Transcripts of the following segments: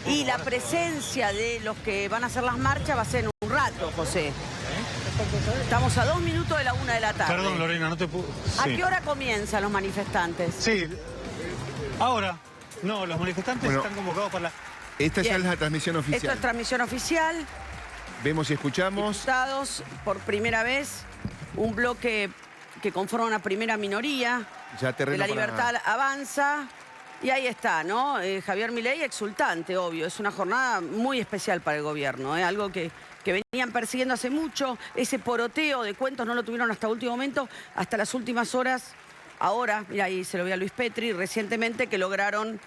Y la presencia de los que van a hacer las marchas va a ser en un rato, José. Estamos a 2 minutos de la 1 de la tarde. Perdón, Lorena, no te puedo... ¿A qué hora comienzan los manifestantes? Sí, ahora. No, los manifestantes están convocados para la... Esta ya es la transmisión oficial. Esto es transmisión oficial. Vemos y escuchamos. Diputados, por primera vez, un bloque que conforma una primera minoría. Ya terreno de la libertad avanza. Y ahí está, ¿no? Javier Milei exultante, obvio. Es una jornada muy especial para el gobierno, algo que venían persiguiendo hace mucho. Ese poroteo de cuentos no lo tuvieron hasta último momento, hasta las últimas horas. Ahora, mira, ahí se lo vi a Luis Petri, recientemente que lograron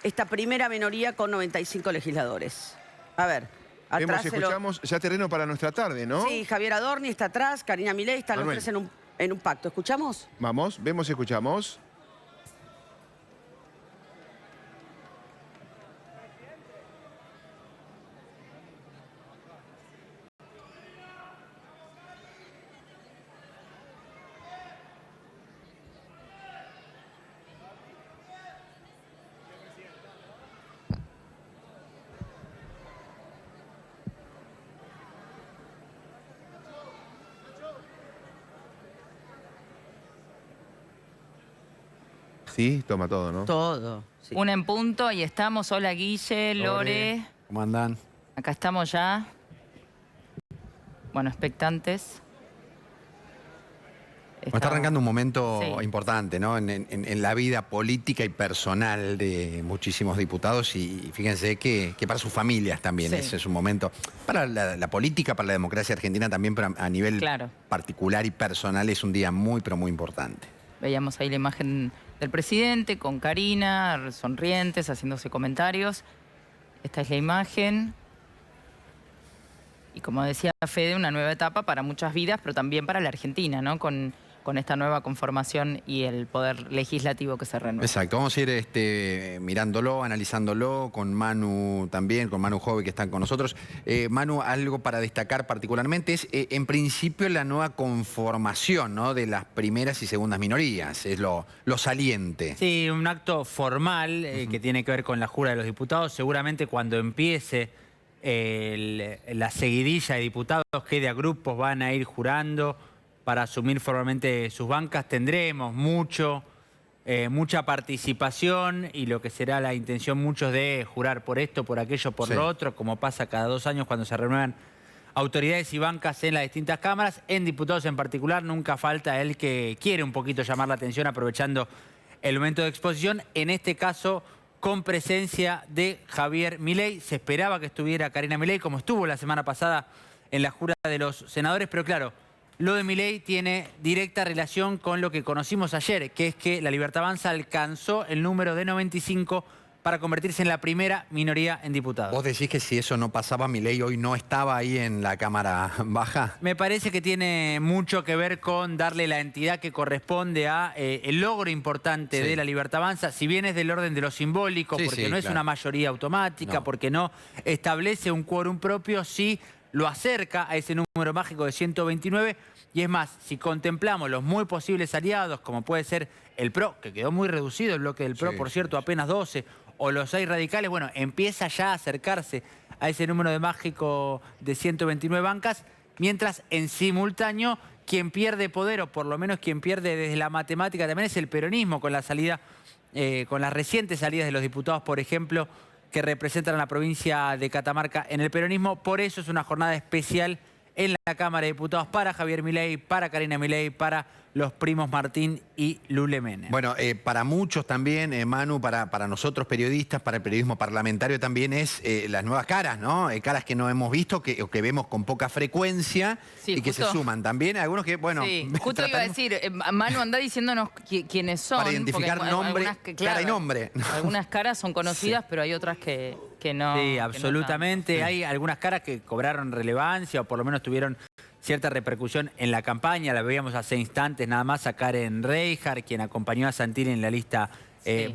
esta primera minoría con 95 legisladores. A ver, atrás vemos y escuchamos ya terreno para nuestra tarde, ¿no? Sí, Javier Adorni está atrás, Karina Milei, están los tres en un pacto. ¿Escuchamos? Vamos, vemos y escuchamos. Sí, toma todo, ¿no? Todo. Sí. 1 en punto y estamos. Hola Guille, Lore. ¿Cómo andan? Acá estamos ya. Bueno, expectantes. Está arrancando un momento Sí. importante, ¿no? En la vida política y personal de muchísimos diputados y fíjense que para sus familias también. Sí. Ese es un momento para la política, para la democracia argentina también, pero a nivel particular y personal es un día muy, pero muy importante. Veíamos ahí la imagen del presidente con Karina, sonrientes, haciéndose comentarios. Esta es la imagen. Y como decía Fede, una nueva etapa para muchas vidas, pero también para la Argentina, ¿no? Con esta nueva conformación y el poder legislativo que se renueva. Exacto, vamos a ir mirándolo, analizándolo, con Manu también, con Manu Jove que están con nosotros. Manu, algo para destacar particularmente es, en principio, la nueva conformación, ¿no?, de las primeras y segundas minorías, es lo saliente. Sí, un acto formal que tiene que ver con la jura de los diputados. Seguramente cuando empiece la seguidilla de diputados que de a grupos van a ir jurando para asumir formalmente sus bancas, tendremos mucha participación y lo que será la intención muchos de jurar por esto, por aquello, por lo otro, como pasa cada 2 años cuando se renuevan autoridades y bancas en las distintas cámaras. En diputados en particular nunca falta el que quiere un poquito llamar la atención aprovechando el momento de exposición. En este caso, con presencia de Javier Milei. Se esperaba que estuviera Karina Milei, como estuvo la semana pasada en la jura de los senadores, pero claro, lo de Milei tiene directa relación con lo que conocimos ayer, que es que la Libertad Avanza alcanzó el número de 95 para convertirse en la primera minoría en diputados. ¿Vos decís que si eso no pasaba, Milei hoy no estaba ahí en la Cámara Baja? Me parece que tiene mucho que ver con darle la entidad que corresponde a el logro importante de la Libertad Avanza, si bien es del orden de lo simbólico, porque no es una mayoría automática, porque no establece un quórum propio, sí lo acerca a ese número mágico de 129, y es más, si contemplamos los muy posibles aliados, como puede ser el PRO, que quedó muy reducido el bloque del PRO, por cierto, apenas 12, o los 6 radicales, bueno, empieza ya a acercarse a ese número de mágico de 129 bancas, mientras en simultáneo quien pierde poder, o por lo menos quien pierde desde la matemática también es el peronismo, con la salida, con las recientes salidas de los diputados, por ejemplo, que representan a la provincia de Catamarca en el peronismo. Por eso es una jornada especial en la Cámara de Diputados para Javier Milei, para Karina Milei, para los primos Martín y Lule Menem. Bueno, para muchos también, Manu, para nosotros periodistas, para el periodismo parlamentario también es las nuevas caras, ¿no? Caras que no hemos visto o que vemos con poca frecuencia y que se suman también. Algunos que, bueno... Sí, justo iba a decir, Manu, anda diciéndonos quiénes son. Para identificar nombre, cara y nombre. Algunas caras son conocidas, pero hay otras que no. Sí, absolutamente. No hay algunas caras que cobraron relevancia o por lo menos tuvieron cierta repercusión en la campaña. La veíamos hace instantes nada más a Karen Reijar, quien acompañó a Santilli en la lista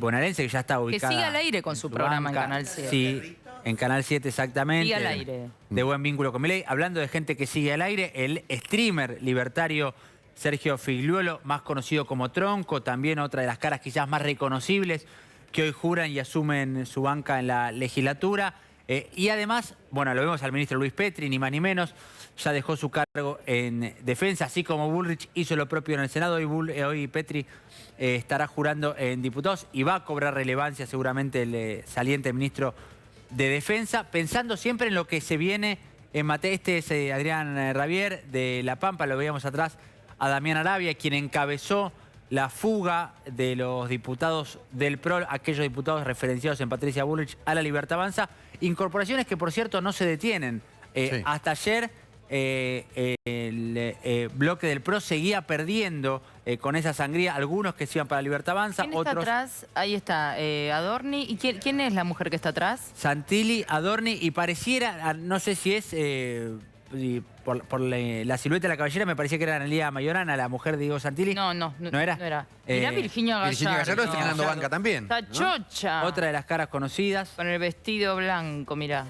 bonaerense, que ya está ubicada. Que sigue al aire con su programa en Canal 7. Sí, en Canal 7 exactamente. Sigue al aire. De buen vínculo con Milei. Hablando de gente que sigue al aire, el streamer libertario Sergio Figliuolo, más conocido como Tronco, también otra de las caras quizás más reconocibles que hoy juran y asumen su banca en la legislatura. Y además, bueno, lo vemos al ministro Luis Petri, ni más ni menos, ya dejó su cargo en defensa, así como Bullrich hizo lo propio en el Senado. Hoy Petri estará jurando en diputados y va a cobrar relevancia seguramente el saliente ministro de Defensa, pensando siempre en lo que se viene en materia. Este es Adrián Rabier de La Pampa, lo veíamos atrás a Damián Arabia, quien encabezó la fuga de los diputados del PRO, aquellos diputados referenciados en Patricia Bullrich, a la Libertad Avanza. Incorporaciones que, por cierto, no se detienen. Sí. Hasta ayer el bloque del PRO seguía perdiendo con esa sangría. Algunos que se iban para la Libertad Avanza, ¿Quién otros... está atrás? Ahí está Adorni. ¿Y quién es la mujer que está atrás? Santilli, Adorni, y pareciera, no sé si es... por la silueta de la cabellera me parecía que era Analía Mayorana, la mujer de Diego Santilli. No era. No era. Mirá Virginia Gallardo. Virginia Gallardo está ganando banca también. Está chocha. Otra de las caras conocidas. Con el vestido blanco, mirá.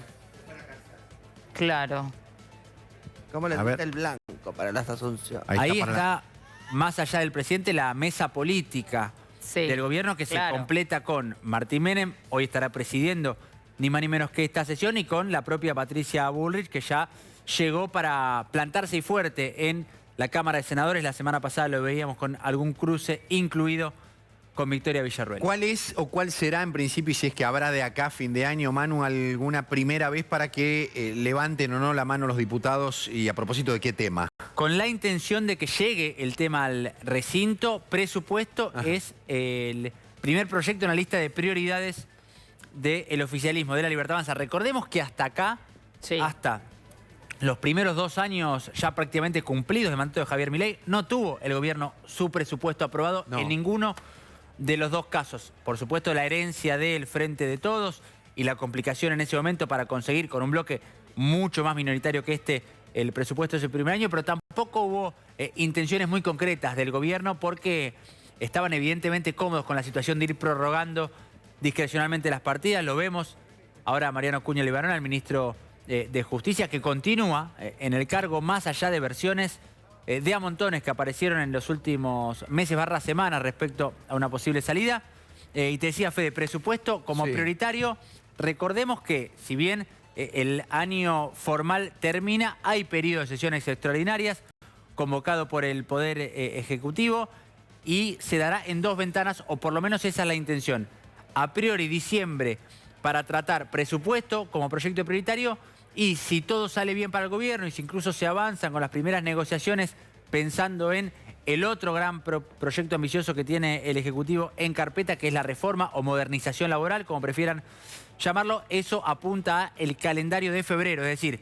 Claro. ¿Cómo le A ver. gusta el blanco para las Asunción? Ahí para está, más allá del presidente, la mesa política Sí, del gobierno que claro. se completa con Martín Menem, hoy estará presidiendo ni más ni menos que esta sesión, y con la propia Patricia Bullrich, que ya llegó para plantarse y fuerte en la Cámara de Senadores. La semana pasada lo veíamos con algún cruce, incluido con Victoria Villarruel. ¿Cuál es o cuál será en principio, y si es que habrá de acá a fin de año, Manu, alguna primera vez para que levanten o no la mano los diputados, y a propósito de qué tema? Con la intención de que llegue el tema al recinto, presupuesto es el primer proyecto en la lista de prioridades del oficialismo, de la Libertad Avanza. Recordemos que hasta acá, Sí. hasta los primeros 2 años ya prácticamente cumplidos de mandato de Javier Milei, no tuvo el gobierno su presupuesto aprobado en ninguno de los 2 casos. Por supuesto, la herencia del Frente de Todos y la complicación en ese momento para conseguir con un bloque mucho más minoritario que este el presupuesto de ese primer año, pero tampoco hubo intenciones muy concretas del gobierno, porque estaban evidentemente cómodos con la situación de ir prorrogando discrecionalmente las partidas. Lo vemos ahora Mariano Cuña Levarón, el ministro de Justicia, que continúa en el cargo más allá de versiones de a montones que aparecieron en los últimos meses / semanas respecto a una posible salida. Y te decía, Fede, presupuesto como prioritario. Recordemos que, si bien el año formal termina, hay periodo de sesiones extraordinarias convocado por el Poder Ejecutivo, y se dará en 2 ventanas, o por lo menos esa es la intención. A priori, diciembre, para tratar presupuesto como proyecto prioritario, y si todo sale bien para el gobierno, y si incluso se avanzan con las primeras negociaciones pensando en el otro gran proyecto ambicioso que tiene el Ejecutivo en carpeta, que es la reforma o modernización laboral, como prefieran llamarlo, eso apunta a el calendario de febrero, es decir,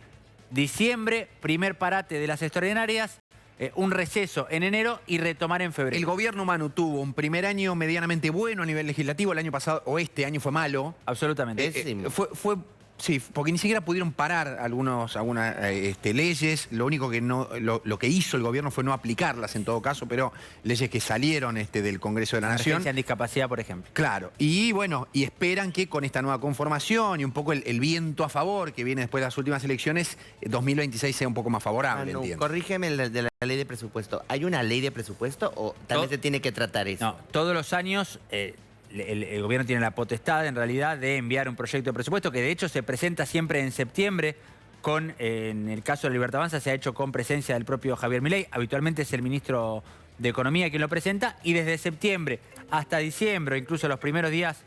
diciembre, primer parate de las extraordinarias, un receso en enero y retomar en febrero. El gobierno, Manu, tuvo un primer año medianamente bueno a nivel legislativo. El año pasado, o este año, fue malo. Absolutamente. Sí, porque ni siquiera pudieron parar algunas leyes. Lo único que lo que hizo el gobierno fue no aplicarlas en todo caso, pero leyes que salieron del Congreso de la Nación. Emergencia en discapacidad, por ejemplo. Claro. Y bueno, y esperan que con esta nueva conformación y un poco el viento a favor que viene después de las últimas elecciones, 2026 sea un poco más favorable, Manu, entiendo. corrígeme de la ley de presupuesto. ¿Hay una ley de presupuesto o también se tiene que tratar eso? No, todos los años el gobierno tiene la potestad, en realidad, de enviar un proyecto de presupuesto, que de hecho se presenta siempre en septiembre. En el caso de la Libertad Avanza se ha hecho con presencia del propio Javier Milei. Habitualmente es el ministro de Economía quien lo presenta, y desde septiembre hasta diciembre, incluso los primeros días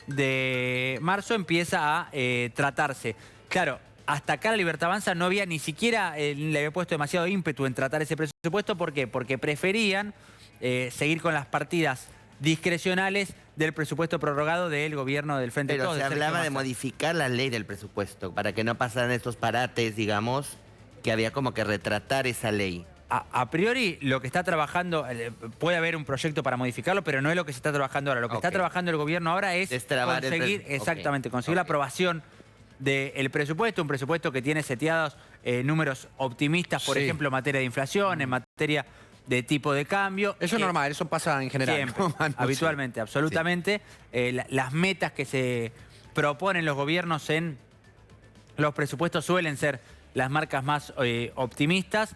de marzo, empieza a tratarse. Claro, hasta acá la Libertad Avanza no había ni siquiera, le había puesto demasiado ímpetu en tratar ese presupuesto. ¿Por qué? Porque preferían seguir con las partidas discrecionales del presupuesto prorrogado del gobierno del Frente de Todos. Pero se hablaba de modificar la ley del presupuesto para que no pasaran estos parates, digamos, que había como que retratar esa ley. A priori, lo que está trabajando, puede haber un proyecto para modificarlo, pero no es lo que se está trabajando ahora. Lo que está trabajando el gobierno ahora es destrabar conseguir, conseguir la aprobación del presupuesto, un presupuesto que tiene seteados números optimistas, por ejemplo, en materia de inflación, en materia de tipo de cambio. Eso es normal, eso pasa en general. Siempre, ¿no, Manu? habitualmente, absolutamente. Las metas que se proponen los gobiernos en los presupuestos suelen ser las marcas más optimistas.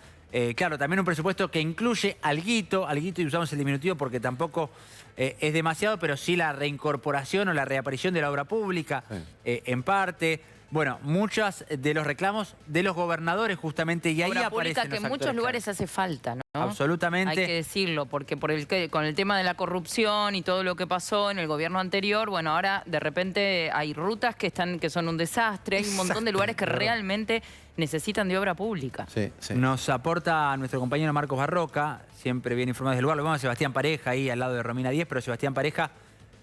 Claro, también un presupuesto que incluye alguito, y usamos el diminutivo porque tampoco es demasiado, pero sí la reincorporación o la reaparición de la obra pública, en parte. Bueno, muchos de los reclamos de los gobernadores justamente, y ahí obra aparecen pública que en muchos lugares hace falta, ¿no? Absolutamente. Hay que decirlo, porque con el tema de la corrupción y todo lo que pasó en el gobierno anterior, bueno, ahora de repente hay rutas que son un desastre, hay un montón de lugares que realmente necesitan de obra pública. Sí, sí. Nos aporta nuestro compañero Marcos Barroca, siempre bien informado del lugar. Lo vemos a Sebastián Pareja ahí al lado de Romina Díez, pero Sebastián Pareja,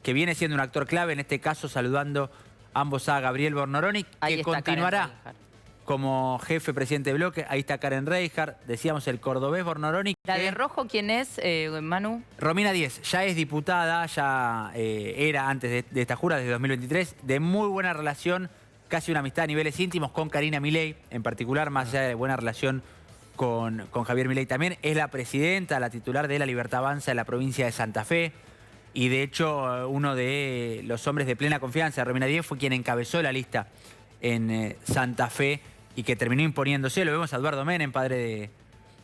que viene siendo un actor clave, en este caso saludando ambos a Gabriel Bornoroni, que continuará como jefe presidente de bloque. Ahí está Karen Reijard, decíamos el cordobés Bornoroni. ¿La de rojo quién es, Manu? Romina Díez, ya es diputada, ya era antes de esta jura, desde 2023, de muy buena relación, casi una amistad a niveles íntimos con Karina Milei, en particular, más allá de buena relación con Javier Milei también. Es la presidenta, la titular de La Libertad Avanza en la provincia de Santa Fe. Y de hecho, uno de los hombres de plena confianza, Romina Díez, fue quien encabezó la lista en Santa Fe y que terminó imponiéndose. Lo vemos a Eduardo Menem, padre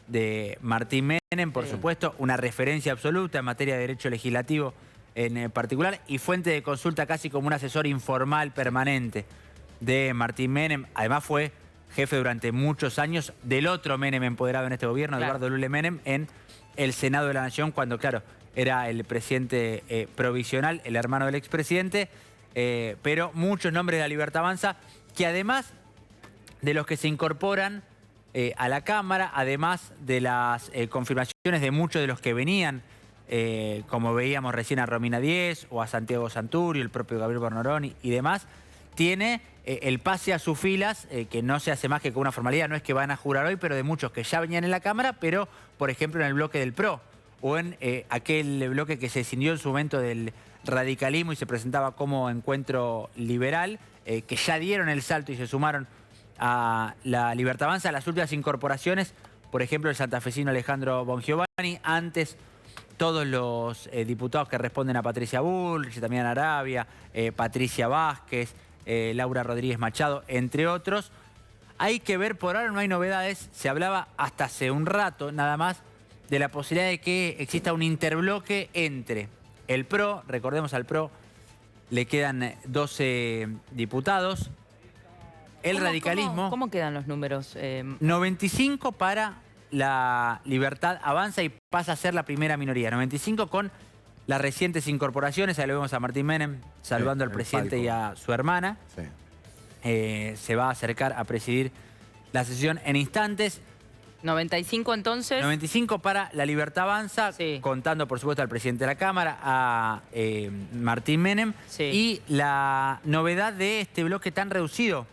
de Martín Menem, por supuesto, una referencia absoluta en materia de derecho legislativo en particular, y fuente de consulta casi como un asesor informal permanente de Martín Menem. Además fue jefe durante muchos años del otro Menem empoderado en este gobierno, Eduardo Lule Menem, en el Senado de la Nación, cuando, claro, era el presidente provisional, el hermano del expresidente, pero muchos nombres de La Libertad Avanza, que además de los que se incorporan a la Cámara, además de las confirmaciones de muchos de los que venían, como veíamos recién a Romina Díez o a Santiago Santurio, el propio Gabriel Bornoroni y demás, tiene el pase a sus filas, que no se hace más que con una formalidad, no es que van a jurar hoy, pero de muchos que ya venían en la Cámara, pero, por ejemplo, en el bloque del PRO, o en aquel bloque que se escindió en su momento del radicalismo y se presentaba como encuentro liberal, que ya dieron el salto y se sumaron a La Libertad Avanza. Las últimas incorporaciones, por ejemplo, el santafesino Alejandro Bongiovanni, antes todos los diputados que responden a Patricia Bullrich, también a Arabia, Patricia Vázquez, Laura Rodríguez Machado, entre otros. Hay que ver, por ahora no hay novedades. Se hablaba hasta hace un rato nada más de la posibilidad de que exista un interbloque entre el PRO, recordemos al PRO, le quedan 12 diputados, el radicalismo... ¿Cómo quedan los números? 95 para La Libertad Avanza y pasa a ser la primera minoría, 95 con las recientes incorporaciones. Ahí lo vemos a Martín Menem saludando al presidente y a su hermana. Se va a acercar a presidir la sesión en instantes. 95 entonces. 95 para La Libertad Avanza, contando por supuesto al presidente de la Cámara, a Martín Menem. Y la novedad de este bloque tan reducido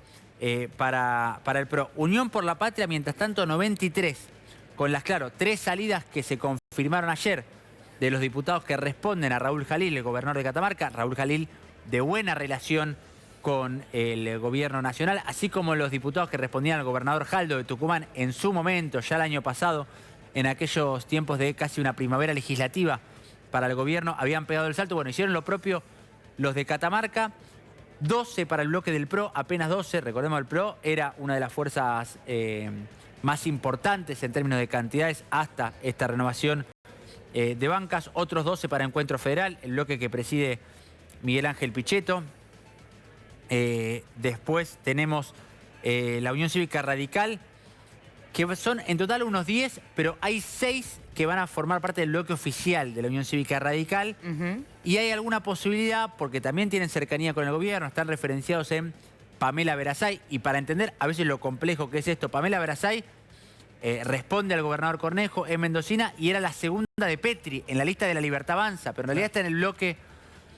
para el PRO. Unión por la Patria, mientras tanto, 93. Con las, claro, 3 salidas que se confirmaron ayer de los diputados que responden a Raúl Jalil, el gobernador de Catamarca. Raúl Jalil, de buena relación con el gobierno nacional, así como los diputados que respondían al gobernador Jaldo de Tucumán en su momento, ya el año pasado, en aquellos tiempos de casi una primavera legislativa para el gobierno, habían pegado el salto. Bueno, hicieron lo propio los de Catamarca. 12 para el bloque del PRO, apenas 12. Recordemos, el PRO era una de las fuerzas más importantes en términos de cantidades hasta esta renovación de bancas. Otros 12 para Encuentro Federal, el bloque que preside Miguel Ángel Pichetto. Después tenemos la Unión Cívica Radical, que son en total unos 10, pero hay 6 que van a formar parte del bloque oficial de la Unión Cívica Radical. Y hay alguna posibilidad, porque también tienen cercanía con el gobierno, están referenciados en Pamela Verasay. Y para entender a veces lo complejo que es esto, Pamela Verasay responde al gobernador Cornejo, es mendocina y era la segunda de Petri en la lista de La Libertad Avanza, pero en realidad está en el bloque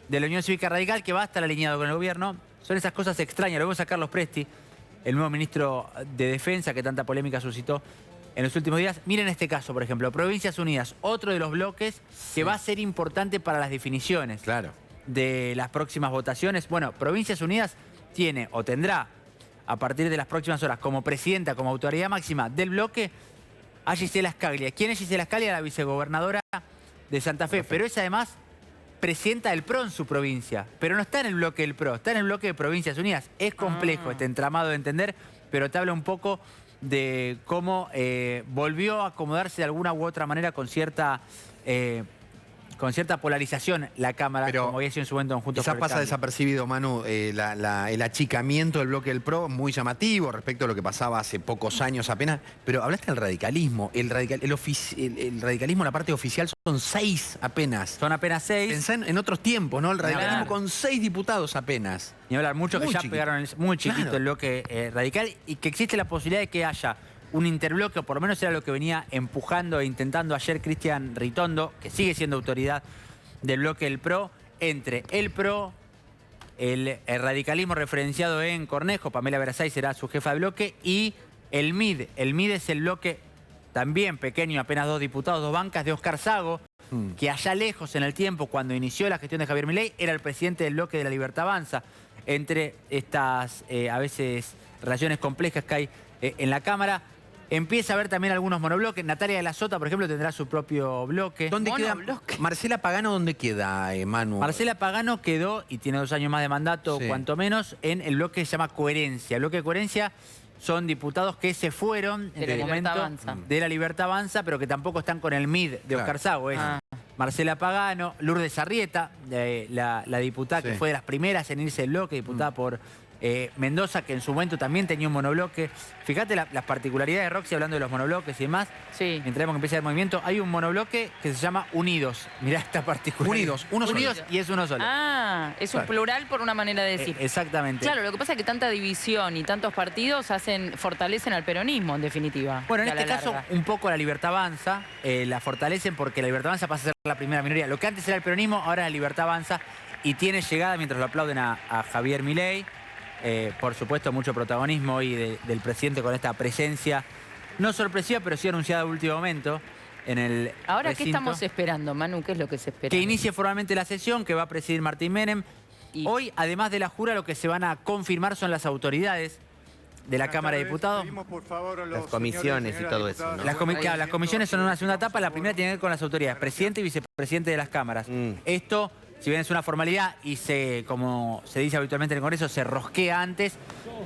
de la Unión Cívica Radical, que va a estar alineado con el gobierno. Son esas cosas extrañas. Lo vemos a Carlos Presti, el nuevo ministro de Defensa, que tanta polémica suscitó en los últimos días. Miren este caso, por ejemplo, Provincias Unidas, otro de los bloques que va a ser importante para las definiciones de las próximas votaciones. Bueno, Provincias Unidas tiene o tendrá, a partir de las próximas horas, como presidenta, como autoridad máxima del bloque, a Gisela Scaglia. ¿Quién es Gisela Scaglia? La vicegobernadora de Santa Fe, pero es además presidenta del PRO en su provincia, pero no está en el bloque del PRO, está en el bloque de Provincias Unidas. Es complejo este entramado de entender, pero te habla un poco de cómo volvió a acomodarse de alguna u otra manera con cierta polarización la Cámara, Pero como había sido en su momento Juntos quizás por el pasa Cambio. desapercibido, Manu, el achicamiento del bloque del PRO, muy llamativo respecto a lo que pasaba hace pocos años apenas. Pero hablaste del radicalismo. El radicalismo en la parte oficial son 6 apenas. Son apenas 6. Pensá en otros tiempos, ¿no? El radicalismo hablar. con 6 diputados apenas. Ni hablar, muchos que Muy ya chiquito. pegaron muy chiquito Claro. el bloque radical y que existe la posibilidad de que haya un interbloque, o por lo menos era lo que venía empujando e intentando ayer Cristian Ritondo, que sigue siendo autoridad del bloque del PRO, entre el PRO, el radicalismo referenciado en Cornejo, Pamela Verasay será su jefa de bloque, y el MID. El MID es el bloque también pequeño, apenas 2 diputados, 2 bancas, de Oscar Sago, que allá lejos en el tiempo, cuando inició la gestión de Javier Milei, era el presidente del bloque de la Libertad Avanza. Entre estas, a veces, relaciones complejas que hay en la Cámara, empieza a haber también algunos monobloques. Natalia de la Sota, por ejemplo, tendrá su propio bloque. ¿Dónde queda? Monobloque. Marcela Pagano, ¿dónde queda, Manu? Marcela Pagano quedó, y tiene 2 años más de mandato, Sí. cuanto menos, en el bloque que se llama Coherencia. El bloque de Coherencia son diputados que se fueron De en la el Libertad momento Avanza. de la Libertad Avanza, pero que tampoco están con el MID de Claro. Oscar Sago. Es Marcela Pagano, Lourdes Arrieta, la diputada que Sí. fue de las primeras en irse del bloque, diputada por Mendoza, que en su momento también tenía un monobloque. Fíjate las particularidades de Roxy, hablando de los monobloques y demás. Sí. Mientras vemos que empieza el movimiento, hay un monobloque que se llama Unidos. Mirá esta particularidad. Unidos, uno solo. Unidos y es uno solo. Ah, es un Claro. plural por una manera de decir. Exactamente. Claro, lo que pasa es que tanta división y tantos partidos fortalecen al peronismo, en definitiva. Bueno, en y a este la caso, larga. un poco la Libertad Avanza, la fortalecen porque la Libertad Avanza pasa a ser la primera minoría. Lo que antes era el peronismo, ahora es la Libertad Avanza y tiene llegada, mientras lo aplauden a Javier Milei, por supuesto mucho protagonismo hoy del presidente con esta presencia, no sorpresiva, pero sí anunciada a último momento en el Ahora, ¿qué recinto. estamos esperando, Manu? ¿Qué es lo que se espera? Que inicie formalmente la sesión, que va a presidir Martín Menem. Y- Hoy, además de la jura, lo que se van a confirmar son las autoridades de la Cámara de Diputados. Las comisiones y todo eso, ¿no? Las comisiones son una segunda etapa. La primera tiene que ver con las autoridades, presidente y vicepresidente de las cámaras. Esto, si bien es una formalidad y como se dice habitualmente en el Congreso, se rosquea antes,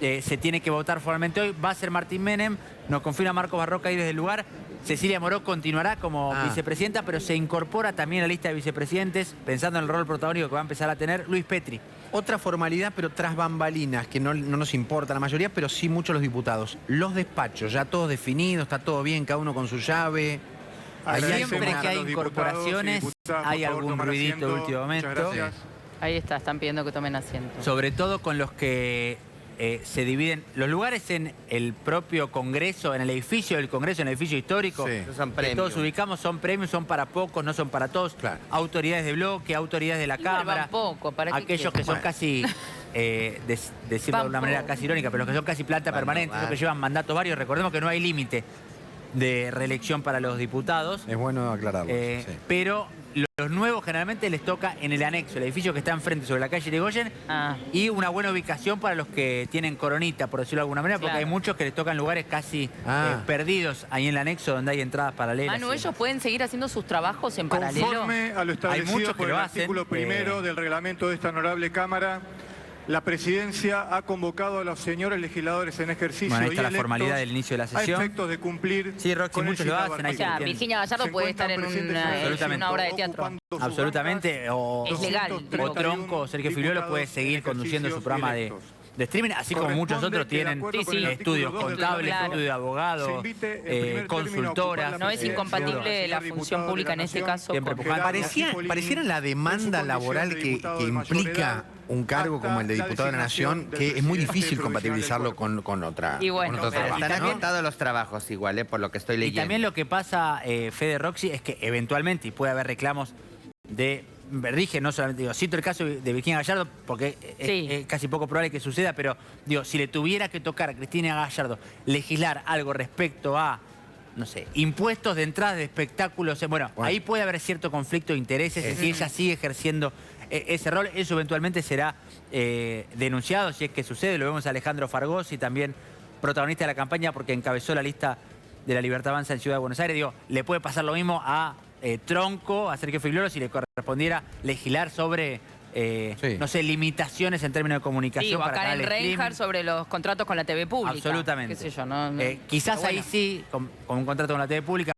se tiene que votar formalmente hoy. Va a ser Martín Menem, nos confirma Marcos Barroca ahí desde el lugar. Cecilia Moró continuará como vicepresidenta, pero se incorpora también a la lista de vicepresidentes, pensando en el rol protagónico que va a empezar a tener Luis Petri. Otra formalidad, pero tras bambalinas, que no nos importa la mayoría, pero sí mucho los diputados. Los despachos, ya todos definidos, está todo bien, cada uno con su llave. Siempre que hay incorporaciones, hay algún ruidito de último momento. Ahí está, están pidiendo que tomen asiento. Sobre todo con los que se dividen los lugares en el propio Congreso, en el edificio del Congreso, en el edificio histórico. Sí. Esos son Que premios. todos ubicamos, son premios, son para pocos, no son para todos. Claro. Autoridades de bloque, autoridades de la Igual Cámara. van poco, ¿para qué aquellos que quieren? son casi, decirlo de Van una manera poco. casi irónica, pero los que son casi planta Van, permanente, van. los que llevan mandatos varios. Recordemos que no hay límite de reelección para los diputados. Es bueno aclararlo. sí. Pero los nuevos generalmente les toca en el anexo, el edificio que está enfrente sobre la calle Irigoyen, Ah. y una buena ubicación para los que tienen coronita, por decirlo de alguna manera, porque Claro. hay muchos que les tocan lugares casi Ah. perdidos ahí en el anexo donde hay entradas paralelas. Manu, y ellos demás. pueden seguir haciendo sus trabajos en paralelo. Conforme a lo establecido muchos que por lo el hacen, artículo primero del reglamento de esta honorable Cámara, la Presidencia ha convocado a los señores legisladores en ejercicio Bueno, ahí y está la electos formalidad del inicio de la sesión. a efectos de cumplir Sí, Roxy, con el muchos lo citado hacen, hay O sea, artículo. Virginia Gallardo Se puede estar en encuentran presentes una, el Absolutamente. una obra de teatro. ocupando sus Absolutamente, o, Es legal, o digo. Tronco o Sergio Filiolo puede seguir conduciendo su programa de streaming, así como muchos otros tienen estudios contables, Claro. estudios de abogados, consultoras. No es incompatible la función pública en este caso. Siempre con- empujando. Pareciera la demanda laboral que implica un cargo como el de diputado de la Nación, que es muy difícil compatibilizarlo con otra. Y bueno, con otro pero trabajo, Están ¿no? agitados los trabajos igual, por lo que estoy Y leyendo. también lo que pasa, Fede Roxy, es que eventualmente, y puede haber reclamos de Verdige, no solamente, digo, cito el caso de Virginia Gallardo, porque Sí. es casi poco probable que suceda, pero digo, si le tuviera que tocar a Cristina Gallardo legislar algo respecto a, no sé, impuestos de entrada de espectáculos, bueno, ahí puede haber cierto conflicto de intereses, si ella sigue ejerciendo ese rol, eso eventualmente será denunciado, si es que sucede. Lo vemos a Alejandro Fargosi, también protagonista de la campaña, porque encabezó la lista de la Libertad Avanza en Ciudad de Buenos Aires. Digo, le puede pasar lo mismo a Tronco, a Sergio Filiolo, si le correspondiera legislar sobre no sé, limitaciones en términos de comunicación. Sí, o para acá en canales Reinhardt streaming. sobre los contratos con la TV pública. Absolutamente. Qué sé yo, Quizás pero ahí bueno. sí, con un contrato con la TV pública,